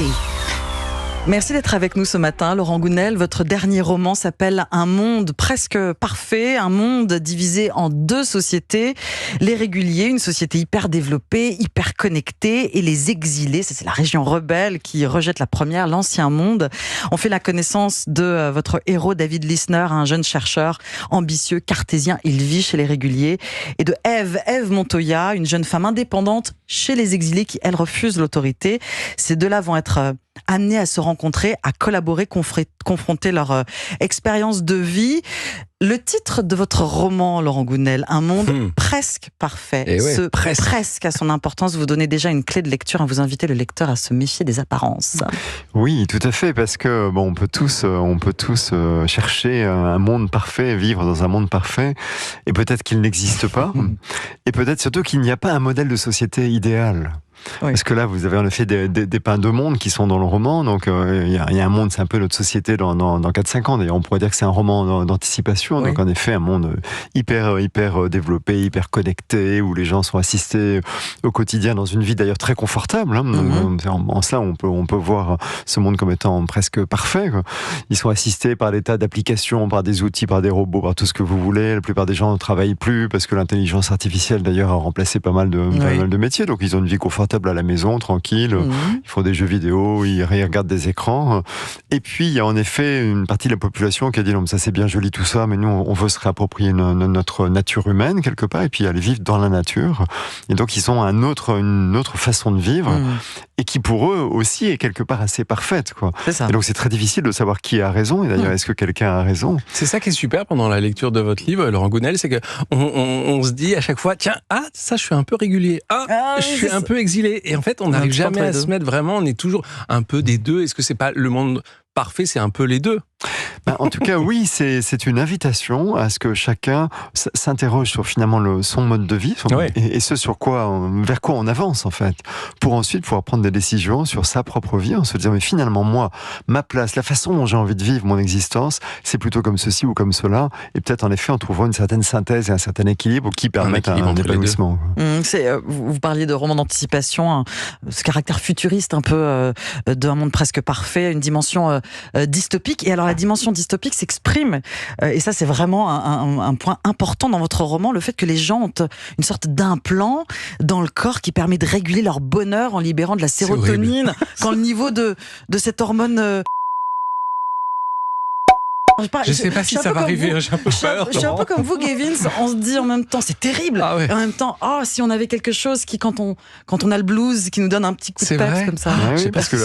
société. Merci d'être avec nous ce matin, Laurent Gounel. Votre dernier roman s'appelle Un monde presque parfait, un monde divisé en deux sociétés. Les réguliers, une société hyper développée, hyper connectée, et les exilés, c'est la région rebelle qui rejette la première, l'ancien monde. On fait la connaissance de votre héros David Lisner, un jeune chercheur ambitieux, cartésien. Il vit chez les réguliers. Et de Ève Montoya, une jeune femme indépendante chez les exilés qui, elle, refuse l'autorité. Ces deux-là vont être amenés à se rencontrer, à collaborer, confronter leur expérience de vie. Le titre de votre roman, Laurent Gounel, Un monde presque parfait. Ce presque a son importance. Vous donnez déjà une clé de lecture, vous invitez le lecteur à se méfier des apparences. Oui, tout à fait, parce que on peut tous chercher un monde parfait, vivre dans un monde parfait, et peut-être qu'il n'existe pas, et peut-être surtout qu'il n'y a pas un modèle de société idéal. Oui. Parce que là, vous avez en effet dépeint deux mondes qui sont dans le roman. Donc, il y a un monde, c'est un peu notre société dans 4-5 ans. D'ailleurs, on pourrait dire que c'est un roman d'anticipation. Oui. Donc, en effet, un monde hyper développé, hyper connecté, où les gens sont assistés au quotidien dans une vie d'ailleurs très confortable. En cela, on peut voir ce monde comme étant presque parfait, quoi. Ils sont assistés par des tas d'applications, par des outils, par des robots, par tout ce que vous voulez. La plupart des gens ne travaillent plus parce que l'intelligence artificielle, d'ailleurs, a remplacé pas mal de métiers. Donc, ils ont une vie confortable à la maison, tranquille, ils font des jeux vidéo, ils regardent des écrans. Et puis, il y a en effet une partie de la population qui a dit non, mais ça c'est bien joli tout ça, mais nous, on veut se réapproprier notre nature humaine quelque part, et puis aller vivre dans la nature. Et donc, ils ont une autre façon de vivre, et qui pour eux aussi est quelque part assez parfaite, quoi. C'est ça. Et donc, c'est très difficile de savoir qui a raison, et d'ailleurs, est-ce que quelqu'un a raison? C'est ça qui est super pendant la lecture de votre livre, Laurent Gounel, c'est qu'on se dit à chaque fois, tiens, ça je suis un peu régulier, je suis un peu exilé. Et en fait, on n'arrive jamais à se mettre vraiment, on est toujours un peu des deux. Est-ce que c'est pas le monde parfait, c'est un peu les deux? En tout cas, oui, c'est une invitation à ce que chacun s'interroge sur finalement son mode de vie, et ce vers quoi on avance en fait, pour ensuite pouvoir prendre des décisions sur sa propre vie, en se disant mais finalement moi, ma place, la façon dont j'ai envie de vivre mon existence, c'est plutôt comme ceci ou comme cela, et peut-être en effet en trouvant une certaine synthèse et un certain équilibre qui permettent un épanouissement. Vous parliez de roman d'anticipation, ce caractère futuriste un peu d'un monde presque parfait, une dimension dystopique. Et alors la dimension dystopique s'exprime, et ça c'est vraiment un point important dans votre roman, le fait que les gens ont une sorte d'implant dans le corps qui permet de réguler leur bonheur en libérant de la sérotonine quand le niveau de cette hormone... Je sais pas si ça va arriver, j'ai un peu peur. Je suis un peu comme vous, Gavin, on se dit en même temps, c'est terrible. Et en même temps, si on avait quelque chose qui, quand on a le blues, qui nous donne un petit coup de peps comme ça. Oui, parce que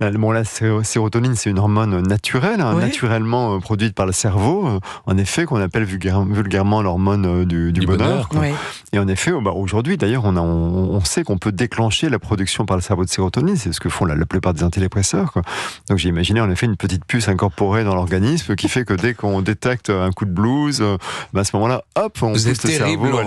la sérotonine, c'est une hormone naturelle, naturellement produite par le cerveau, en effet, qu'on appelle vulgairement l'hormone du bonheur. Et en effet, aujourd'hui, d'ailleurs, on sait qu'on peut déclencher la production par le cerveau de sérotonine, c'est ce que font la plupart des antidépresseurs, quoi. Donc j'ai imaginé en effet une petite puce incorporée dans l'organisme qui fait que dès qu'on détecte un coup de blues, à ce moment-là, hop, on pousse le cerveau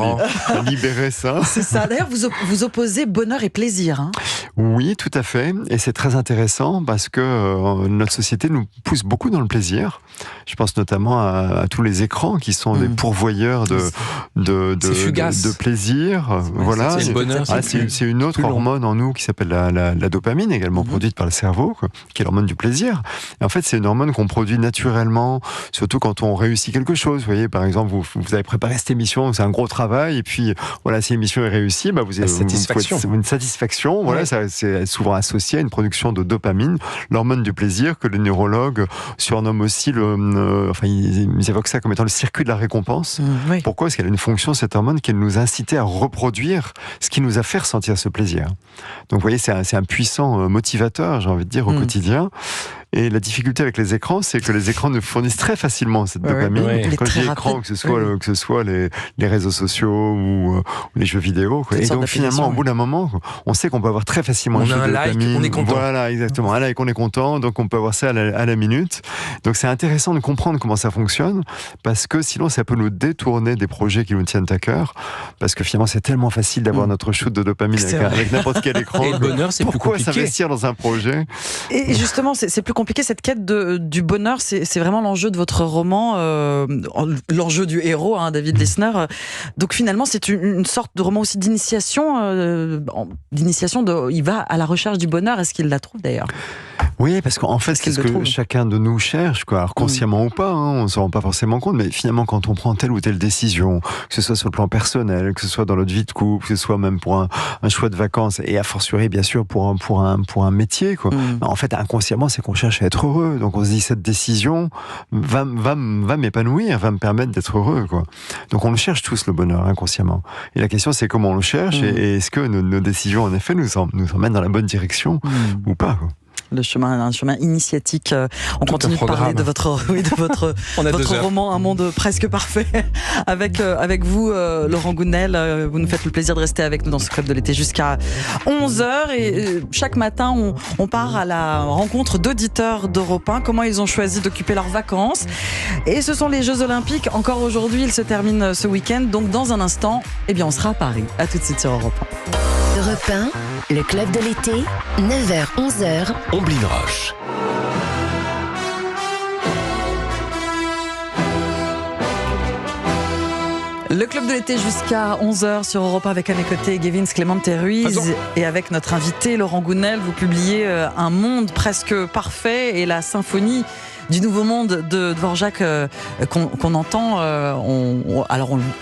à libérer ça. C'est ça. D'ailleurs, vous opposez bonheur et plaisir. Oui, tout à fait. Et c'est très intéressant parce que notre société nous pousse beaucoup dans le plaisir. Je pense notamment à tous les écrans qui sont des pourvoyeurs de plaisir. Voilà. C'est le bonheur. C'est une autre hormone en nous qui s'appelle la dopamine, également produite par le cerveau, qui est l'hormone du plaisir. Et en fait, c'est une hormone qu'on produit naturellement, surtout quand on réussit quelque chose. Vous voyez, par exemple, vous avez préparé cette émission, c'est un gros travail, et puis voilà, si l'émission est réussie, vous avez une satisfaction. Voilà, ça, c'est souvent associé à une production de dopamine, l'hormone du plaisir, que les neurologues surnomment aussi ils évoquent ça comme étant le circuit de la récompense. Pourquoi? Parce qu'elle a une fonction, cette hormone, qui nous incitait à reproduire ce qui nous a fait ressentir ce plaisir. Donc vous voyez, c'est un puissant motivateur, j'ai envie de dire, au quotidien. Et la difficulté avec les écrans, c'est que les écrans nous fournissent très facilement cette dopamine. Quand je dis écran, que ce soit les réseaux sociaux ou les jeux vidéo. Et donc finalement, au bout d'un moment, on sait qu'on peut avoir très facilement un like, on est content. Voilà, exactement. Un like, on est content, donc on peut avoir ça à la minute. Donc c'est intéressant de comprendre comment ça fonctionne, parce que sinon ça peut nous détourner des projets qui nous tiennent à cœur, parce que finalement c'est tellement facile d'avoir notre shoot de dopamine avec n'importe quel écran. Et le bonheur, c'est plus compliqué. Pourquoi s'investir dans un projet? Et justement, c'est plus compliqué compliqué, cette quête du bonheur, c'est vraiment l'enjeu de votre roman, l'enjeu du héros, hein, David Lissner. Donc finalement, c'est une sorte de roman aussi d'initiation, il va à la recherche du bonheur. Est-ce qu'il la trouve d'ailleurs ? Oui, parce qu'en fait, c'est ce que chacun de nous cherche, quoi. Alors, consciemment ou pas, hein, on ne s'en rend pas forcément compte, mais finalement, quand on prend telle ou telle décision, que ce soit sur le plan personnel, que ce soit dans notre vie de couple, que ce soit même pour un choix de vacances, et a fortiori, bien sûr, pour un métier, quoi. En fait, inconsciemment, c'est qu'on cherche à être heureux. Donc, on se dit, cette décision va m'épanouir, va me permettre d'être heureux, quoi. Donc, on le cherche tous, le bonheur, inconsciemment. Et la question, c'est comment on le cherche, et est-ce que nos décisions, en effet, nous emmènent dans la bonne direction, ou pas, quoi. Un chemin initiatique. On continue de parler de votre roman Un monde presque parfait avec vous, Laurent Gounel. Vous nous faites le plaisir de rester avec nous dans ce club de l'été jusqu'à 11h. Et chaque matin, on part à la rencontre d'auditeurs d'Europe 1. Comment ils ont choisi d'occuper leurs vacances. Et ce sont les Jeux Olympiques. Encore aujourd'hui, ils se terminent ce week-end. Donc dans un instant, on sera à Paris. À tout de suite sur Europe 1. Europe 1, le club de l'été, 9h-11h. Omblin Roche. Le club de l'été jusqu'à 11h sur Europe 1 avec à mes côtés Gavin Clément-Ruiz et avec notre invité Laurent Gounel. Vous publiez Un monde presque parfait et la symphonie du Nouveau Monde de Dvorak qu'on entend.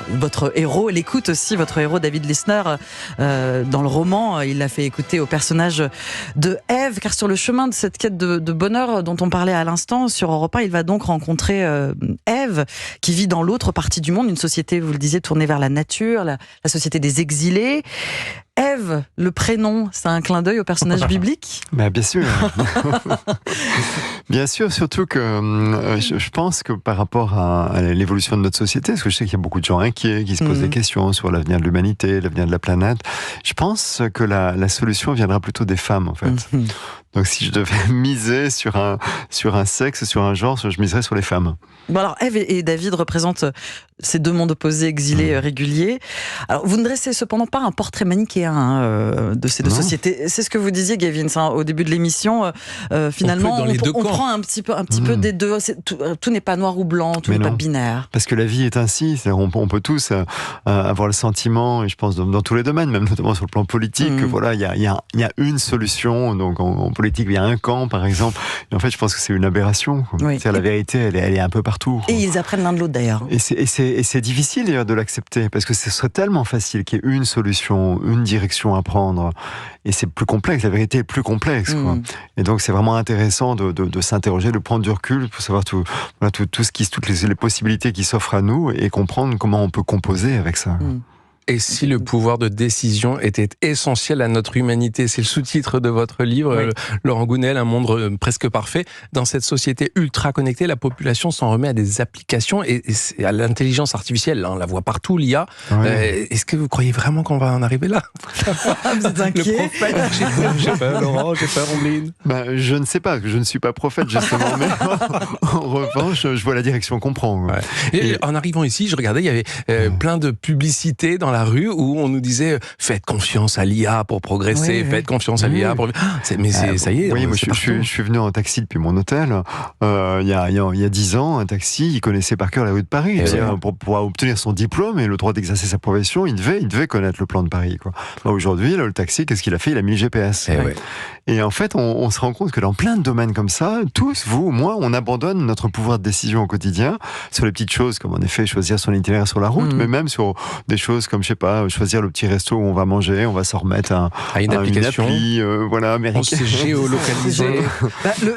Votre héros, l'écoute aussi, votre héros David Lissner, dans le roman, il l'a fait écouter au personnage de Ève, car sur le chemin de cette quête de bonheur dont on parlait à l'instant sur Europe 1, il va donc rencontrer Ève, qui vit dans l'autre partie du monde, une société, vous le disiez, tournée vers la nature, la société des exilés. Ève, le prénom, c'est un clin d'œil au personnage biblique ? Bien sûr. Bien sûr, surtout que je pense que par rapport à l'évolution de notre société, parce que je sais qu'il y a beaucoup de gens inquiets qui se posent des questions sur l'avenir de l'humanité, l'avenir de la planète, je pense que la solution viendra plutôt des femmes, en fait. Donc si je devais miser sur un sexe, sur un genre, je miserais sur les femmes. Bon alors, Ève et David représentent ces deux mondes opposés, exilés, réguliers. Alors, vous ne dressez cependant pas un portrait manichéen de ces deux sociétés. C'est ce que vous disiez, Gavin, au début de l'émission. Finalement, on prend un petit peu des deux. Tout n'est pas noir ou blanc, tout n'est pas binaire. Parce que la vie est ainsi. On peut tous avoir le sentiment, et je pense dans tous les domaines, même notamment sur le plan politique, que voilà, il y a une solution. Donc en politique, il y a un camp, par exemple. Et en fait, je pense que c'est une aberration. Oui. La vérité, elle est un peu partout. Et ils apprennent l'un de l'autre, d'ailleurs. Et c'est difficile d'ailleurs de l'accepter, parce que ce serait tellement facile qu'il y ait une solution, une direction à prendre, et c'est plus complexe, la vérité est plus complexe, quoi. Et donc c'est vraiment intéressant de s'interroger, de prendre du recul pour savoir toutes les possibilités qui s'offrent à nous, et comprendre comment on peut composer avec ça. Et si le pouvoir de décision était essentiel à notre humanité? C'est le sous-titre de votre livre, Laurent Gounel, Un monde presque parfait. Dans cette société ultra connectée, la population s'en remet à des applications et à l'intelligence artificielle. On la voit partout, l'IA. Est-ce que vous croyez vraiment qu'on va en arriver là? Vous êtes inquiet? Le prophète, j'ai peur, Laurent, j'ai peur, Omblin. Je ne sais pas, je ne suis pas prophète justement, mais en revanche, je vois la direction qu'on prend. Et en arrivant ici, je regardais, il y avait plein de publicités dans la rue où on nous disait faites confiance à l'IA pour progresser, faites confiance à l'IA pour... ça y est. Oui, moi je suis venu en taxi depuis mon hôtel. Il y a 10 ans, un taxi, il connaissait par cœur la rue de Paris. Pour pouvoir obtenir son diplôme et le droit d'exercer sa profession, il devait connaître le plan de Paris, quoi. Aujourd'hui, le taxi, qu'est-ce qu'il a fait? Il a mis le GPS. Et en fait, on se rend compte que dans plein de domaines comme ça, tous, vous, moi, on abandonne notre pouvoir de décision au quotidien sur les petites choses, comme en effet choisir son itinéraire sur la route, mais même sur des choses comme, je sais pas, choisir le petit resto où on va manger, on va s'en remettre à une application. On s'est géolocalisé.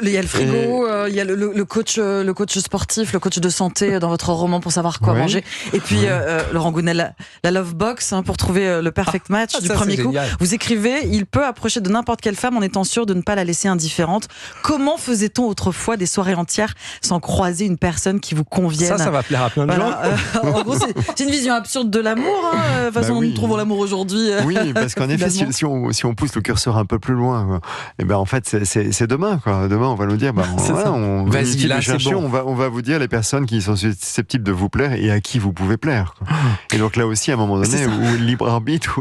Il y a le frigo, il y a le coach sportif, le coach de santé dans votre roman pour savoir quoi manger. Et puis, Laurent Gounel, la Love Box, pour trouver le perfect match du premier coup. Vous écrivez, il peut approcher de n'importe quelle femme en étant sûr de ne pas la laisser indifférente. Comment faisait-on autrefois des soirées entières sans croiser une personne qui vous convienne? Ça va plaire à plein de gens. En gros, c'est une vision absurde de l'amour, façon nous trouvons l'amour aujourd'hui. Oui, parce qu'en effet, si on pousse le curseur un peu plus loin, et en fait, c'est demain, quoi. Demain, on va nous dire, vas-y, là, c'est bon. On va vous dire les personnes qui sont susceptibles de vous plaire et à qui vous pouvez plaire, quoi. Et donc là aussi, à un moment donné, où est le libre arbitre,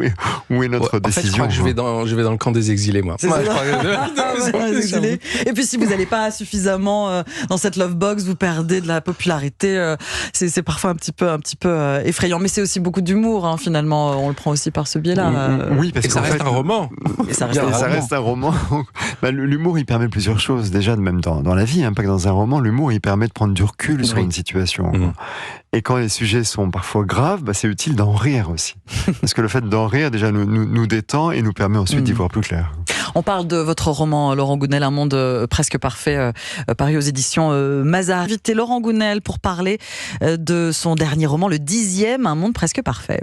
où est notre décision? En fait, je crois que je vais dans le camp des exilés, moi. Je crois Et puis si vous n'allez pas suffisamment dans cette love box, vous perdez de la popularité. C'est parfois un petit peu effrayant. Mais c'est aussi beaucoup d'humour, hein, finalement. On le prend aussi par ce biais-là. Oui, parce que ça reste un roman. Et ça reste un roman. L'humour, il permet plusieurs choses. Déjà, même dans la vie, hein, pas que dans un roman, l'humour, il permet de prendre du recul sur une situation. Et quand les sujets sont parfois graves, c'est utile d'en rire aussi. Parce que le fait d'en rire, déjà, nous détend et nous permet ensuite d'y voir plus clair. On parle de votre roman, Laurent Gounelle, Un monde presque parfait, paru aux éditions Mazars. Invité Laurent Gounelle pour parler de son dernier roman, le 10e, Un monde presque parfait.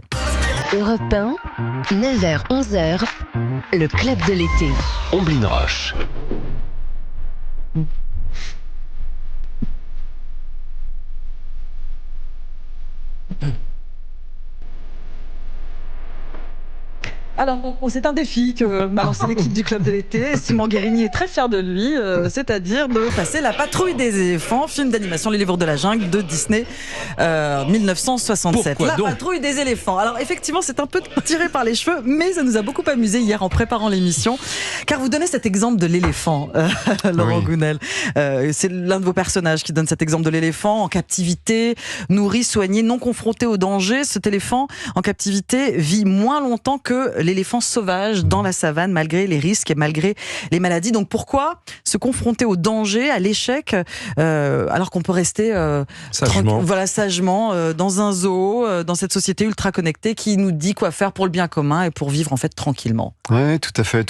Europe 1, 9h, 11h, le club de l'été. Omblin Roche. Alors, c'est un défi que m'a lancé l'équipe du Club de l'été. Simon Guérini est très fier de lui, c'est-à-dire de passer La Patrouille des éléphants, film d'animation Les Livres de la Jungle de Disney, 1967. Pourquoi donc Patrouille des éléphants. Alors, effectivement, c'est un peu tiré par les cheveux, mais ça nous a beaucoup amusé hier en préparant l'émission, car vous donnez cet exemple de l'éléphant, Laurent Gounelle. C'est l'un de vos personnages qui donne cet exemple de l'éléphant en captivité, nourri, soigné, non confronté au danger. Cet éléphant en captivité vit moins longtemps que l'éléphant sauvage dans la savane, malgré les risques et malgré les maladies. Donc pourquoi se confronter au danger, à l'échec, alors qu'on peut rester sagement dans un zoo, dans cette société ultra connectée qui nous dit quoi faire pour le bien commun et pour vivre en fait tranquillement. Oui, tout à fait.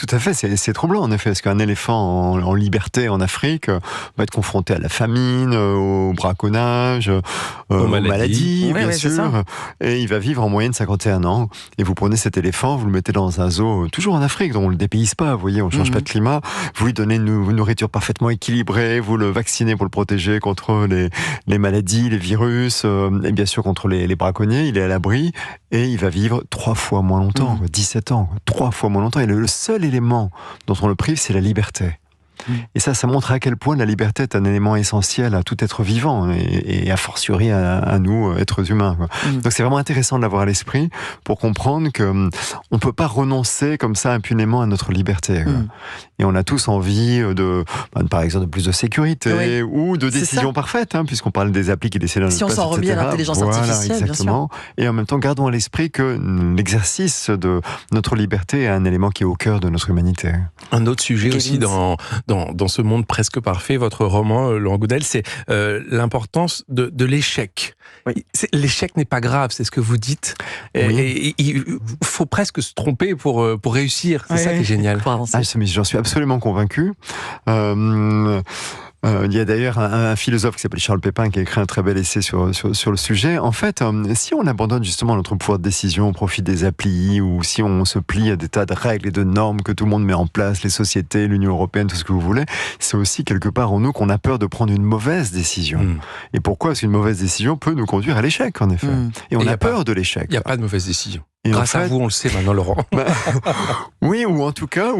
C'est troublant en effet, parce qu'un éléphant en liberté en Afrique va être confronté à la famine, au braconnage, aux maladies, bien sûr, et il va vivre en moyenne 51 ans. Et vous prenez cet éléphant, vous le mettez dans un zoo, toujours en Afrique, dont on ne le dépayse pas, vous voyez, on ne change pas de climat, vous lui donnez une nourriture parfaitement équilibrée, vous le vaccinez pour le protéger contre les maladies, les virus, et bien sûr contre les braconniers, il est à l'abri, et il va vivre 3 fois moins longtemps, 17 ans, 3 fois moins longtemps, et le seul élément dont on le prive, c'est la liberté. Et ça montre à quel point la liberté est un élément essentiel à tout être vivant et a fortiori à nous, êtres humains. Donc c'est vraiment intéressant de l'avoir à l'esprit pour comprendre qu'on ne peut pas renoncer comme ça impunément à notre liberté. Et on a tous envie par exemple, de plus de sécurité ou de décisions parfaites, puisqu'on parle des applis qui décident à notre place, si on s'en remet à l'intelligence artificielle, exactement. Bien sûr. Et en même temps, gardons à l'esprit que l'exercice de notre liberté est un élément qui est au cœur de notre humanité. Un autre sujet aussi dans ce monde presque parfait, votre roman, Laurent Gounelle, c'est l'importance de l'échec. L'échec n'est pas grave, c'est ce que vous dites. Et il faut presque se tromper pour réussir. C'est ça qui est génial. J'en suis absolument convaincu. Il y a d'ailleurs un philosophe qui s'appelle Charles Pépin qui a écrit un très bel essai sur le sujet. En fait, si on abandonne justement notre pouvoir de décision au profit des applis, ou si on se plie à des tas de règles et de normes que tout le monde met en place, les sociétés, l'Union européenne, tout ce que vous voulez, c'est aussi quelque part en nous qu'on a peur de prendre une mauvaise décision. Et pourquoi? Parce qu'une mauvaise décision peut nous conduire à l'échec, en effet. Et on a peur de l'échec. Il n'y a pas de mauvaise décision. Et grâce à vous, on le sait maintenant, Laurent. Oui, ou en tout cas,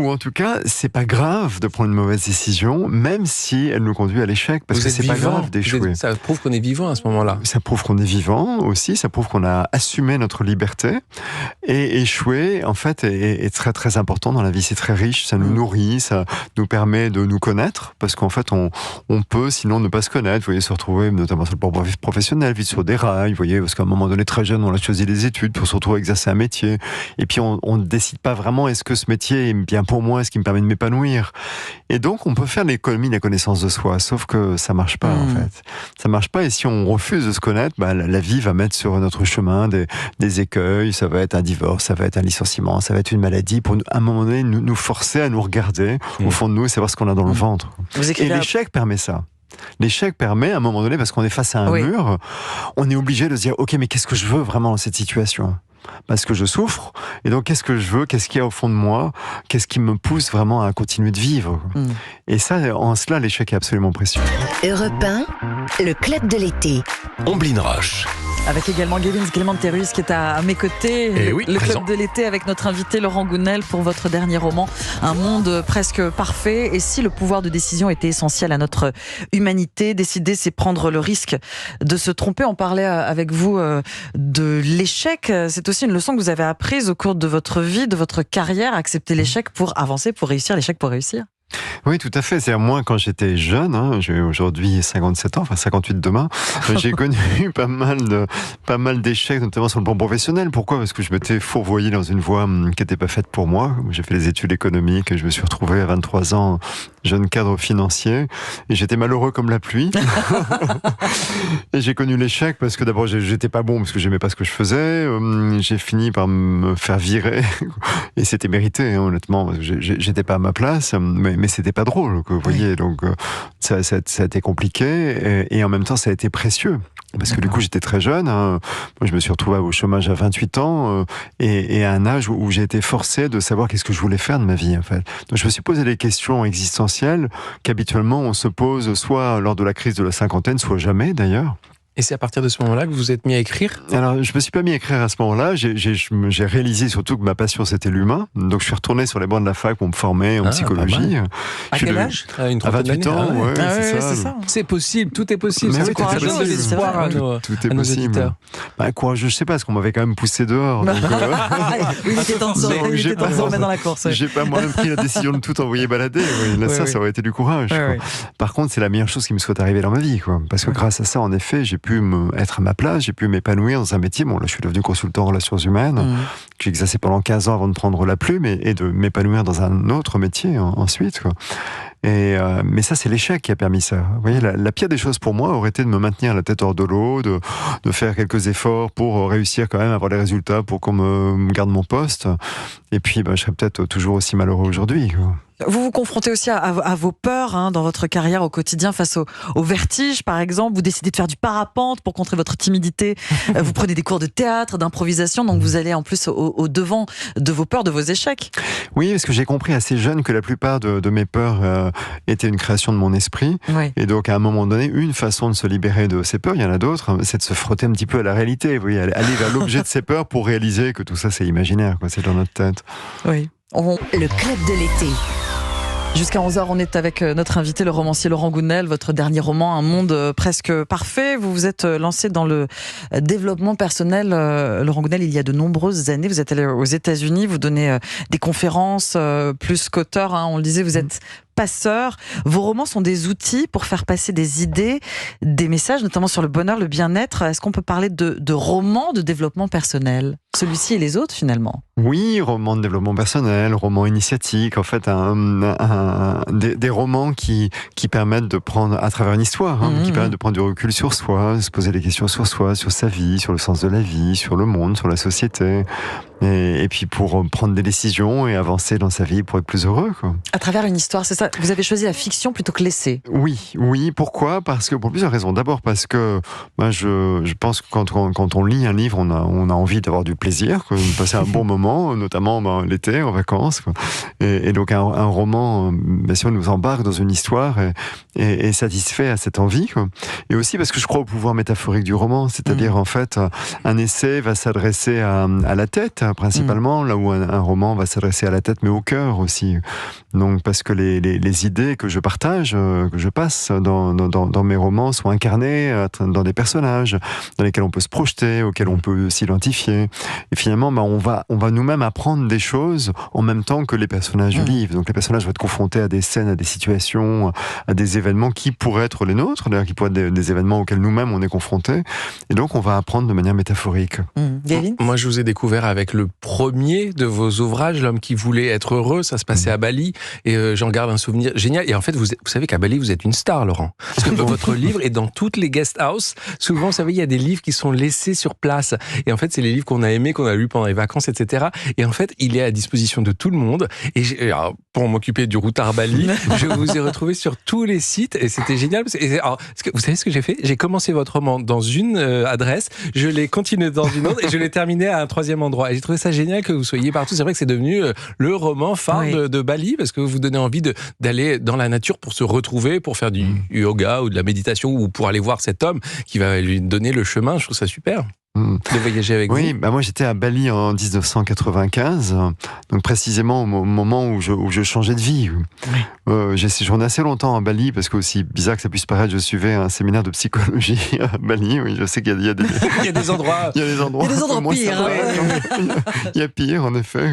c'est pas grave de prendre une mauvaise décision, même si elle nous conduit à l'échec, parce que c'est pas grave d'échouer. Ça prouve qu'on est vivant à ce moment-là. Ça prouve qu'on est vivant aussi, ça prouve qu'on a assumé notre liberté. Et échouer, en fait, est très très important dans la vie. C'est très riche, ça nous nourrit, ça nous permet de nous connaître, parce qu'en fait, on peut sinon ne pas se connaître. Vous voyez, se retrouver notamment sur le plan professionnel, vivre sur des rails, vous voyez, parce qu'à un moment donné, très jeune, on a choisi les études pour se retrouver exercer un métier, et puis on ne décide pas vraiment est-ce que ce métier est bien pour moi, est-ce qu'il me permet de m'épanouir, et donc on peut faire l'économie de la connaissance de soi, sauf que ça marche pas en fait, ça marche pas, et si on refuse de se connaître, la vie va mettre sur notre chemin des écueils, ça va être un divorce, ça va être un licenciement, ça va être une maladie, pour à un moment donné nous forcer à nous regarder au fond de nous et savoir ce qu'on a dans le ventre. Et l'échec permet ça. L'échec permet, à un moment donné, parce qu'on est face à un mur, on est obligé de se dire, ok, mais qu'est-ce que je veux vraiment dans cette situation ? Parce que je souffre, et donc qu'est-ce que je veux, qu'est-ce qu'il y a au fond de moi, qu'est-ce qui me pousse vraiment à continuer de vivre. Et ça, en cela, l'échec est absolument précieux. Europe 1, le club de l'été. Omblin Roche. Avec également Gavin Clément-Terrus qui est à mes côtés. Et oui, le présent. Club de l'été avec notre invité Laurent Gounel pour votre dernier roman, Un monde presque parfait. Et si le pouvoir de décision était essentiel à notre humanité, décider, c'est prendre le risque de se tromper. On parlait avec vous de l'échec. C'est aussi une leçon que vous avez apprise au cours de votre vie, de votre carrière. Accepter l'échec pour avancer, pour réussir, l'échec pour réussir. Oui, tout à fait. C'est moi, quand j'étais jeune, j'ai aujourd'hui 57 ans, enfin 58 demain, j'ai connu pas mal d'échecs, notamment sur le plan professionnel. Pourquoi ? Parce que je m'étais fourvoyé dans une voie qui n'était pas faite pour moi. J'ai fait des études économiques et je me suis retrouvé à 23 ans, jeune cadre financier, et j'étais malheureux comme la pluie. Et j'ai connu l'échec parce que d'abord, j'étais pas bon parce que j'aimais pas ce que je faisais. J'ai fini par me faire virer, et c'était mérité, honnêtement. J'étais pas à ma place, mais c'était pas drôle, vous voyez. Donc ça a été compliqué, et en même temps ça a été précieux. Parce que du coup, j'étais très jeune. Moi, je me suis retrouvé au chômage à 28 ans et à un âge où j'ai été forcé de savoir qu'est-ce que je voulais faire de ma vie, en fait. Donc, je me suis posé des questions existentielles qu'habituellement on se pose soit lors de la crise de la cinquantaine, soit jamais d'ailleurs. Et c'est à partir de ce moment-là que vous vous êtes mis à écrire ? Alors, je me suis pas mis à écrire à ce moment-là. J'ai réalisé surtout que ma passion, c'était l'humain. Donc, je suis retourné sur les bancs de la fac pour me former en psychologie. À quel âge ? À 28 ans, c'est ça. C'est possible, tout est possible. Mais C'est courageux, de l'espoir à nos auditeurs. Courageux, je sais pas, parce qu'on m'avait quand même poussé dehors. Donc, il était temps de se remettre dans la course. J'ai pas moi-même pris la décision de tout envoyer balader. Ça aurait été du courage. Par contre, c'est la meilleure chose qui me soit arrivée dans ma vie, quoi. Parce que grâce à ça, en effet, j'ai pu être à ma place, j'ai pu m'épanouir dans un métier. Bon, là, je suis devenu consultant en relations humaines, que j'ai exercé pendant 15 ans avant de prendre la plume et de m'épanouir dans un autre métier ensuite, quoi. Mais ça, c'est l'échec qui a permis ça. Vous voyez, la pire des choses pour moi aurait été de me maintenir la tête hors de l'eau, de faire quelques efforts pour réussir quand même à avoir les résultats, pour qu'on me garde mon poste. Et puis, je serais peut-être toujours aussi malheureux aujourd'hui, quoi. Vous vous confrontez aussi à vos peurs dans votre carrière au quotidien face au vertige, par exemple. Vous décidez de faire du parapente pour contrer votre timidité. Vous prenez des cours de théâtre, d'improvisation, donc vous allez en plus au devant de vos peurs, de vos échecs. Oui, parce que j'ai compris assez jeune que la plupart de mes peurs étaient une création de mon esprit. Oui. Et donc, à un moment donné, une façon de se libérer de ces peurs, il y en a d'autres, c'est de se frotter un petit peu à la réalité. Vous voyez, aller vers l'objet de ses peurs pour réaliser que tout ça, c'est imaginaire, quoi, c'est dans notre tête. Oui. Le Club de l'été. Jusqu'à 11h, on est avec notre invité, le romancier Laurent Gounel. Votre dernier roman, Un monde presque parfait. Vous vous êtes lancé dans le développement personnel, Laurent Gounel, il y a de nombreuses années. Vous êtes allé aux États-Unis, vous donnez des conférences, plus qu'auteur, on le disait, vous êtes passeur. Vos romans sont des outils pour faire passer des idées, des messages, notamment sur le bonheur, le bien-être. Est-ce qu'on peut parler de romans de développement personnel ? Celui-ci et les autres, finalement. Oui, romans de développement personnel, romans initiatiques, en fait, des romans qui permettent de prendre, à travers une histoire, qui permettent de prendre du recul sur soi, de se poser des questions sur soi, sur sa vie, sur le sens de la vie, sur le monde, sur la société. Et puis pour prendre des décisions et avancer dans sa vie pour être plus heureux, quoi. À travers une histoire, c'est ça. Vous avez choisi la fiction plutôt que l'essai. Oui. Pourquoi ? Parce que pour plusieurs raisons. D'abord parce que je pense que quand on lit un livre, on a envie d'avoir du plaisir, quoi, de passer un bon moment, notamment l'été, en vacances, quoi. Et donc un roman, bien sûr, nous embarque dans une histoire et satisfait à cette envie, quoi. Et aussi parce que je crois au pouvoir métaphorique du roman, c'est-à-dire en fait, un essai va s'adresser à la tête, principalement, là où un roman va s'adresser à la tête, mais au cœur aussi. Donc, parce que les idées que je partage, que je passe dans mes romans sont incarnées dans des personnages dans lesquels on peut se projeter, auxquels on peut s'identifier. Et finalement, on va nous-mêmes apprendre des choses en même temps que les personnages du livre. Donc, les personnages vont être confrontés à des scènes, à des situations, à des événements qui pourraient être les nôtres, d'ailleurs, qui pourraient être des événements auxquels nous-mêmes on est confrontés. Et donc, on va apprendre de manière métaphorique. Gavin ? Moi, je vous ai découvert avec le premier de vos ouvrages, L'homme qui voulait être heureux. Ça se passait à Bali et j'en garde un souvenir génial. Et en fait, vous savez qu'à Bali, vous êtes une star, Laurent. Parce que votre livre est dans toutes les guest houses. Souvent, vous savez, il y a des livres qui sont laissés sur place. Et en fait, c'est les livres qu'on a aimés, qu'on a lus pendant les vacances, etc. Et en fait, il est à disposition de tout le monde. Et alors, pour m'occuper du routard Bali, je vous ai retrouvé sur tous les sites et c'était génial. Vous savez ce que j'ai fait ? J'ai commencé votre roman dans une adresse, je l'ai continué dans une autre et je l'ai terminé à un troisième endroit. Et j'ai trouvé ça génial que vous soyez partout. C'est vrai que c'est devenu le roman phare de Bali parce que vous donnez envie d'aller dans la nature pour se retrouver, pour faire du yoga ou de la méditation ou pour aller voir cet homme qui va lui donner le chemin. Je trouve ça super. de voyager avec vous. Oui, moi j'étais à Bali en 1995, donc précisément au moment où je changeais de vie. J'ai séjourné assez longtemps à Bali parce que, aussi bizarre que ça puisse paraître, je suivais un séminaire de psychologie à Bali. Oui, je sais qu'il y a des il y a des endroits. Il y a des endroits pires. Il y a pire, en effet.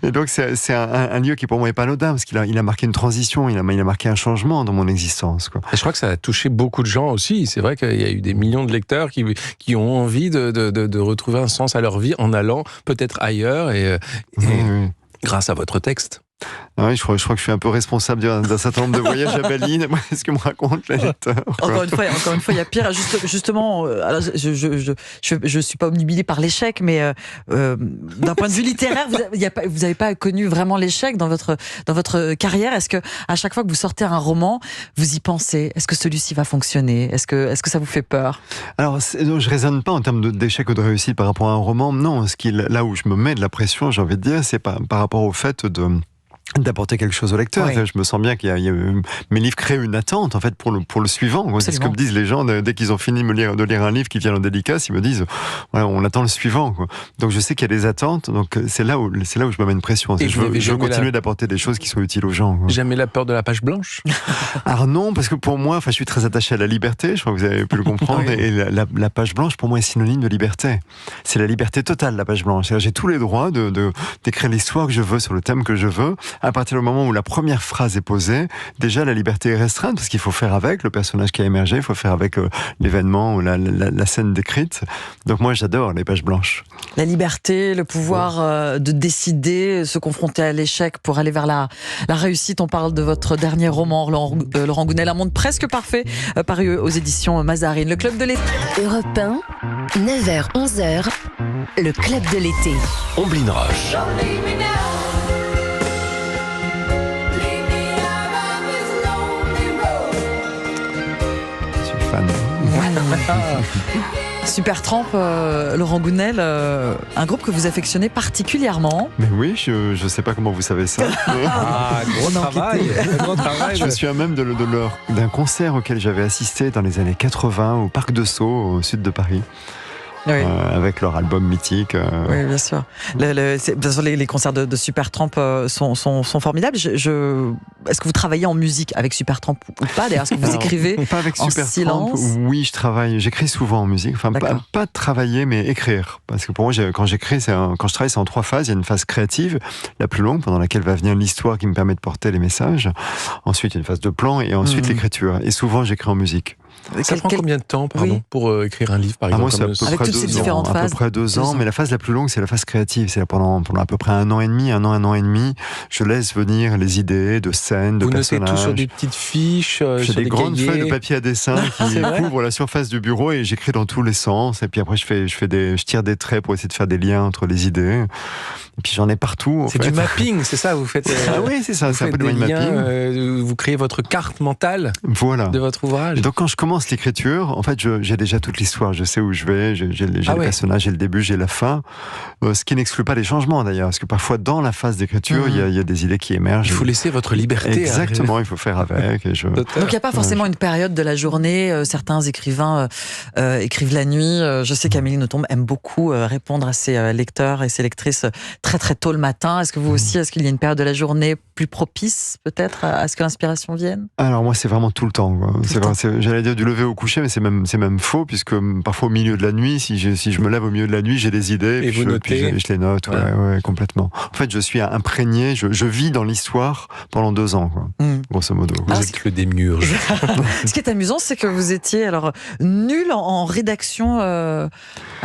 Et donc c'est un lieu qui pour moi est pas anodin parce qu'il a marqué une transition, il a marqué un changement dans mon existence, quoi. Et je crois que ça a touché beaucoup de gens aussi. C'est vrai qu'il y a eu des millions de lecteurs qui ont envie de retrouver un sens à leur vie en allant peut-être ailleurs et grâce à votre texte. Oui, je crois que je suis un peu responsable d'un certain nombre de voyages à Bali. C'est ce que me racontent les lecteurs. Encore une fois, il y a pire. Justement, alors je suis pas obnubilée par l'échec, mais d'un point de vue littéraire, vous n'avez pas connu vraiment l'échec dans votre carrière. Est-ce que à chaque fois que vous sortez un roman, vous y pensez? Est-ce que celui-ci va fonctionner? Est-ce que ça vous fait peur? Alors, je raisonne pas en termes d'échec ou de réussite par rapport à un roman. Non, là où je me mets de la pression, j'ai envie de dire, c'est par rapport au fait d'apporter quelque chose au lecteur. Oui. Je me sens bien mes livres créent une attente en fait pour le suivant. C'est ce que me disent les gens dès qu'ils ont fini de lire un livre qui vient en dédicace, ils me disent voilà, on attend le suivant, quoi. Donc je sais qu'il y a des attentes, donc c'est là où je me mets une pression. Je veux continuer d'apporter des choses qui soient utiles aux gens, quoi. Jamais la peur de la page blanche? Alors non, parce que pour moi, je suis très attaché à la liberté, je crois que vous avez pu le comprendre. Oui. Et la page blanche pour moi est synonyme de liberté. C'est la liberté totale, la page blanche. J'ai tous les droits d'écrire l'histoire que je veux sur le thème que je veux. À partir du moment où la première phrase est posée, déjà la liberté est restreinte parce qu'il faut faire avec le personnage qui a émergé, il faut faire avec l'événement ou la scène décrite. Donc moi j'adore les pages blanches. La liberté, le pouvoir de décider, se confronter à l'échec pour aller vers la réussite. On parle de votre dernier roman, Laurent Gounel, Un monde presque parfait, paru aux éditions Mazarine. Le Club de l'été. Europe 1, 9h-11h, le Club de l'été. Omblin Roche. Supertramp, Laurent Gounel, un groupe que vous affectionnez particulièrement. Mais oui, je sais pas comment vous savez ça. Gros travail. Je me souviens même d'un concert auquel j'avais assisté dans les années 80 au Parc de Sceaux, au sud de Paris. Oui. Avec leur album mythique. Oui, bien sûr. Les concerts de Supertramp sont formidables. Est-ce que vous travaillez en musique avec Supertramp ou pas? D'ailleurs, est-ce que vous écrivez pas avec en silence? Oui, j'écris souvent en musique. Enfin, pas travailler, mais écrire. Parce que pour moi, quand j'écris, quand je travaille, c'est en 3 phases. Il y a une phase créative, la plus longue, pendant laquelle va venir l'histoire qui me permet de porter les messages. Ensuite, il y a une phase de plan et ensuite l'écriture. Et souvent, j'écris en musique. Ça prend combien de temps, pour écrire un livre, par exemple? Moi, c'est à peu près 2 ans, mais la phase la plus longue, c'est la phase créative. C'est pendant à peu près 1 an et demi, je laisse venir les idées de scènes, de personnages. Vous notez tout sur des petites fiches, j'ai des grandes feuilles de papier à dessin qui couvrent la surface du bureau et j'écris dans tous les sens. Et puis après, je tire des traits pour essayer de faire des liens entre les idées. Et puis j'en ai partout. C'est du mapping, c'est ça? Vous faites. Oui, c'est ça. C'est un peu de mind mapping. Vous créez votre carte mentale. Voilà. De votre ouvrage. Et donc quand je commence l'écriture, en fait, j'ai déjà toute l'histoire. Je sais où je vais. J'ai le personnage, j'ai le début, j'ai la fin. Ce qui n'exclut pas les changements d'ailleurs, parce que parfois dans la phase d'écriture, il y a des idées qui émergent. Il faut laisser votre liberté. Exactement, il faut faire avec. Donc il n'y a pas forcément une période de la journée. Certains écrivains écrivent la nuit. Je sais qu'Amélie Nothomb aime beaucoup répondre à ses lecteurs et ses lectrices très très tôt le matin. Est-ce que vous aussi, est-ce qu'il y a une période de la journée plus propice peut-être à ce que l'inspiration vienne? Alors moi, c'est vraiment tout le temps. J'allais dire du lever au coucher, mais c'est même faux, puisque parfois au milieu de la nuit, si je me lève au milieu de la nuit, j'ai des idées. Et vous notez? Je les note, ouais, complètement. En fait, je suis imprégné, je vis dans l'histoire pendant 2 ans, quoi, grosso modo. Vous êtes le démiurge. Ce qui est amusant, c'est que vous étiez nul en rédaction à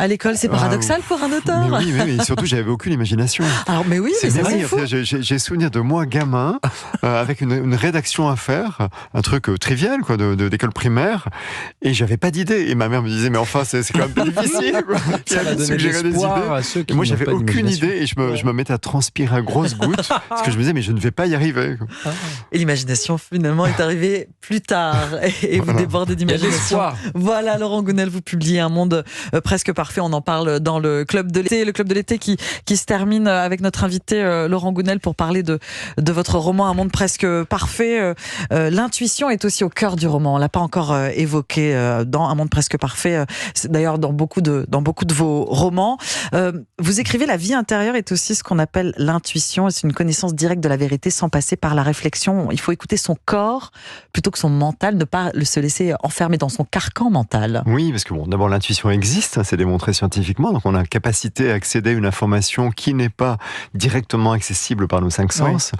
l'école. C'est paradoxal pour un auteur. Mais oui, surtout, j'avais aucune imagination. Alors, mais oui, c'est fou. J'ai souvenir de moi, gamin, avec une rédaction à faire, un truc trivial, quoi, d'école primaire, et j'avais pas d'idée. Et ma mère me disait, mais enfin, c'est quand même difficile, quoi. Ça va donner de l'espoir à ceux qui moi, j'avais aucune idée et je me mettais à transpirer à grosses gouttes parce que je me disais, mais je ne vais pas y arriver. Et l'imagination, finalement, est arrivée plus tard et vous débordez d'imagination. Voilà, Laurent Gounel, vous publiez Un monde presque parfait. On en parle dans le Club de l'été. Le Club de l'été qui se termine termine avec notre invité Laurent Gounelle pour parler de votre roman Un monde presque parfait. L'intuition est aussi au cœur du roman. On l'a pas encore évoqué dans Un monde presque parfait. C'est d'ailleurs dans beaucoup de vos romans. Vous écrivez la vie intérieure est aussi ce qu'on appelle l'intuition. C'est une connaissance directe de la vérité sans passer par la réflexion. Il faut écouter son corps plutôt que son mental, ne pas se laisser enfermer dans son carcan mental. Oui, parce que d'abord l'intuition existe, c'est démontré scientifiquement, donc on a la capacité à accéder à une information qui n'est pas directement accessible par nos 5 sens.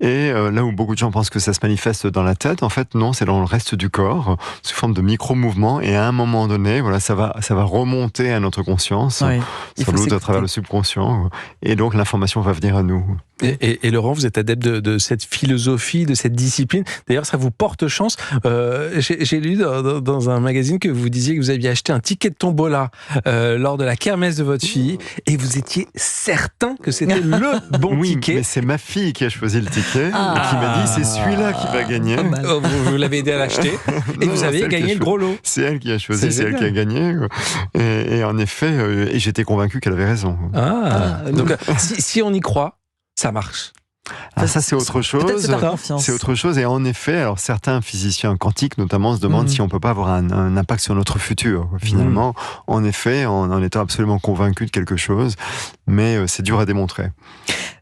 Oui. Et là où beaucoup de gens pensent que ça se manifeste dans la tête, en fait non, c'est dans le reste du corps, sous forme de micro-mouvements, et à un moment donné, voilà, ça va remonter à notre conscience, sans doute à travers le subconscient, et donc l'information va venir à nous. Et Laurent, vous êtes adepte de cette philosophie, de cette discipline. D'ailleurs, ça vous porte chance. J'ai lu dans un magazine que vous disiez que vous aviez acheté un ticket de tombola lors de la kermesse de votre fille, et vous étiez certain que c'était le bon ticket. Mais c'est ma fille qui a choisi le ticket et qui m'a dit c'est celui-là qui va gagner. Vous l'avez aidé à l'acheter et vous avez gagné le gros lot. C'est elle qui a choisi, c'est elle qui a gagné. Et en effet, j'étais convaincu qu'elle avait raison. Donc si on y croit, ça marche. Ça c'est autre chose. C'est autre chose. Et en effet, alors certains physiciens quantiques notamment se demandent si on peut pas avoir un impact sur notre futur. Finalement, en effet, en étant absolument convaincu de quelque chose, mais c'est dur à démontrer.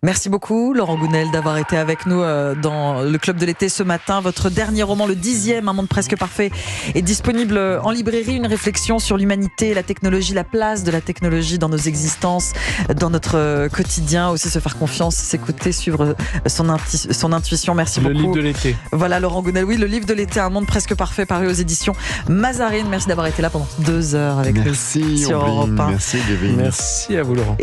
Merci beaucoup Laurent Gounelle d'avoir été avec nous dans le Club de l'été ce matin. Votre dernier roman, le 10e, Un monde presque parfait, est disponible en librairie. Une réflexion sur l'humanité, la technologie, la place de la technologie dans nos existences, dans notre quotidien. Aussi se faire confiance, s'écouter, suivre son intuition. Merci beaucoup. Le livre de l'été. Voilà Laurent Gounelle, oui, le livre de l'été, Un monde presque parfait, paru aux éditions Mazarine. Merci d'avoir été là pendant 2 heures avec nous sur Europe 1. Merci Gavin. Merci à vous Laurent.